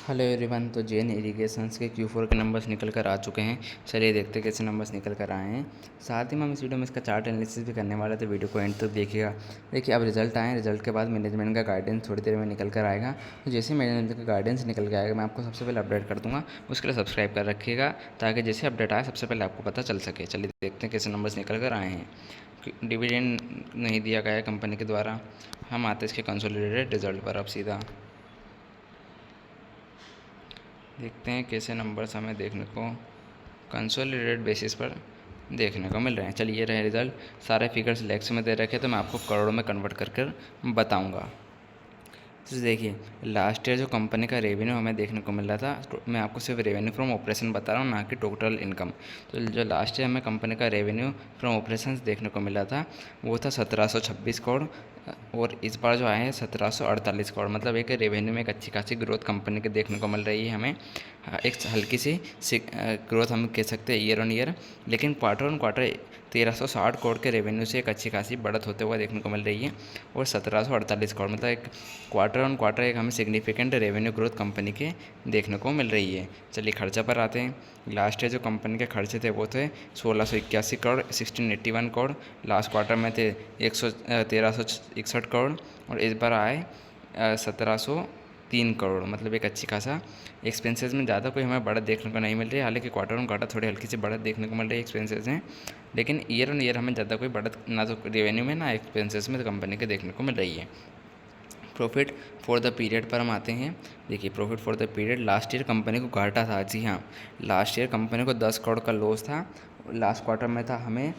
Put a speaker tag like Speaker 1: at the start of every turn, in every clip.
Speaker 1: Hello everyone. तो जेन irrigations के Q4 के नंबर्स निकल कर आ चुके हैं। चलिए देखते हैं कैसे नंबर्स निकल कर आए हैं। साथ ही में हम इस वीडियो में इसका चार्ट एनालिसिस भी करने वाले थे। वीडियो को एंड तक देखिएगा। देखिए अब रिजल्ट आए, रिजल्ट के बाद मैनेजमेंट का गाइडेंस थोड़ी देर में निकल कर आएगा। तो जैसे मैनेजमेंट का गाइडेंस निकल के आएगा मैं आपको सबसे पहले अपडेट कर दूँगा। उसके लिए सब्सक्राइब कर रखिएगा ताकि जैसे अपडेट आए सबसे पहले आपको पता चल सके। चलिए देखते हैं कैसे नंबर्स निकल कर आए हैं। डिविडेंड नहीं दिया गया है कंपनी के द्वारा। हम आते हैं इसके कंसोलिडेटेड रिजल्ट पर। अब सीधा देखते हैं कैसे नंबर्स हमें देखने को कंसोलिडेटेड बेसिस पर देखने को मिल रहे हैं। चलिए ये रहे रिज़ल्ट। सारे फिगर्स लैक्स में दे रखे तो मैं आपको करोड़ों में कन्वर्ट कर कर बताऊंगा। तो देखिए लास्ट ईयर जो कंपनी का रेवेन्यू हमें देखने को मिल रहा था, तो मैं आपको सिर्फ रेवेन्यू फ्रॉम ऑपरेशन बता रहा हूँ, ना कि टोटल इनकम। तो जो लास्ट ईयर हमें कंपनी का रेवेन्यू फ्रॉम ऑपरेशंस देखने को मिला था वो था 1726 करोड़, और इस बार जो आए हैं 1748 करोड़। मतलब एक रेवेन्यू में एक अच्छी खासी ग्रोथ कंपनी के देखने को मिल रही है हमें। एक हल्की सी ग्रोथ हम कह सकते हैं ईयर ऑन ईयर, लेकिन क्वार्टर ऑन क्वार्टर 1360 करोड़ के रेवेन्यू से एक अच्छी खासी बढ़त होते हुए देखने को मिल रही है। और 1748 करोड़ मतलब एक क्वार्टर ऑन क्वार्टर एक हमें सिग्निफिकेंट रेवेन्यू ग्रोथ कंपनी के देखने को मिल रही है। चलिए खर्चा पर आते हैं। लास्ट ईयर जो कंपनी के खर्चे थे वो थे 1681 करोड़, 1681 करोड़। लास्ट क्वार्टर में थे 1361 करोड़, और इस बार आए 1703 करोड़। मतलब एक अच्छी खासा एक्सपेंसेस में ज़्यादा कोई हमें बढ़त देखने को नहीं मिल रही है। हालांकि क्वार्टर ऑन क्वार्टर थोड़ी हल्की सी बढ़त देखने को मिल रही है एक्सपेंसेस में, लेकिन ईयर ऑन ईयर हमें ज़्यादा कोई बढ़त ना तो रेवेन्यू में ना एक्सपेंसेस में तो कंपनी के देखने को मिल रही है। प्रॉफिट फॉर द पीरियड पर हम आते हैं। देखिए profit for the period last year company को घाटा था। जी हाँ, लास्ट ईयर कंपनी को 10 करोड़ का लॉस था। लास्ट क्वार्टर में था हमें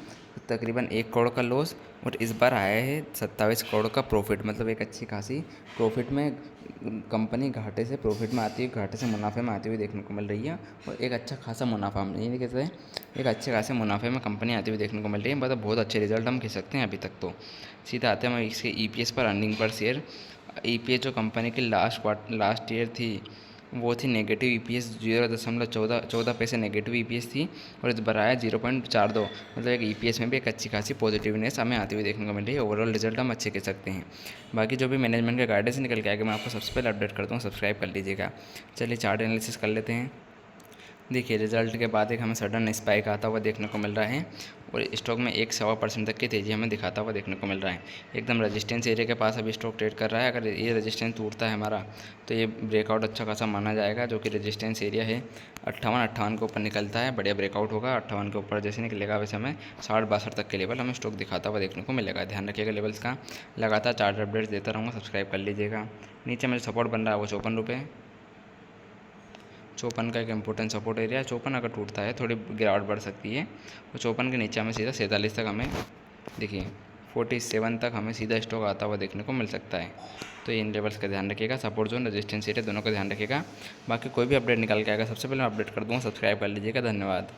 Speaker 1: तकरीबन 1 करोड़ का लॉस, और इस बार आया है 27 करोड़ का प्रॉफिट। मतलब एक अच्छी खासी प्रॉफिट में कंपनी घाटे से प्रॉफिट में आती है, घाटे से मुनाफे में आती हुई देखने को मिल रही है। और एक अच्छा खासा मुनाफा हम ये नहीं कहते हैं, एक अच्छे खासे मुनाफे में कंपनी आती हुई देखने को मिल रही है। मतलब बहुत अच्छे रिजल्ट हम कह सकते हैं अभी तक। तो सीधा आते हैं हम इसके EPS पर, अर्निंग पर शेयर। EPS जो कंपनी की लास्ट ईयर थी वो थी नेगेटिव EPS 0.14 पैसे नेगेटिव EPS थी, और इस बार आया 0.42। मतलब एक EPS में भी एक अच्छी खासी पॉजिटिवनेस हमें आती हुई देखने को मिल रही है। ओवरऑल रिजल्ट हम अच्छे कह सकते हैं। बाकी जो भी मैनेजमेंट का गाइडेंस निकल के आएगा मैं आपको सबसे पहले अपडेट करता हूँ, सब्सक्राइब कर लीजिएगा। चलिए चार्ट एनालिसिस कर लेते हैं। देखिए रिजल्ट के बाद एक हमें सडन स्पाइक आता हुआ देखने को मिल रहा है, और स्टॉक में 1-1.25% तक की तेज़ी हमें दिखाता हुआ देखने को मिल रहा है। एकदम रेजिस्टेंस एरिया के पास अभी स्टॉक ट्रेड कर रहा है। अगर ये रेजिस्टेंस टूटता है हमारा तो ये ब्रेकआउट अच्छा खासा माना जाएगा, जो कि रेजिस्टेंस एरिया है 58 के ऊपर निकलता है, बढ़िया ब्रेकआउट होगा। 58 के ऊपर जैसे निकलेगा वैसे हमें 60-62 तक के लेवल हमें स्टॉक दिखाता हुआ देखने को मिलेगा। ध्यान रखिएगा लेवल्स का। लगातार चार्ट अपडेट्स देता रहूँगा, सब्सक्राइब कर लीजिएगा। नीचे में सपोर्ट बन रहा है वो 54 रुपये। 54 का एक इंपॉर्टेंट सपोर्ट एरिया है। 54 अगर टूटता है थोड़ी गिरावट बढ़ सकती है। तो 54 के नीचे हमें सीधा 47 तक हमें देखिए 47 तक हमें सीधा स्टॉक आता हुआ देखने को मिल सकता है। तो इन लेवल्स का ध्यान रखिएगा, सपोर्ट जोन रेजिस्टेंस एरिया दोनों का ध्यान रखिएगा। बाकी कोई भी अपडेट निकाल के आएगा सबसे पहले मैं अपडेट कर दूँगा, सब्सक्राइब कर लीजिएगा। धन्यवाद।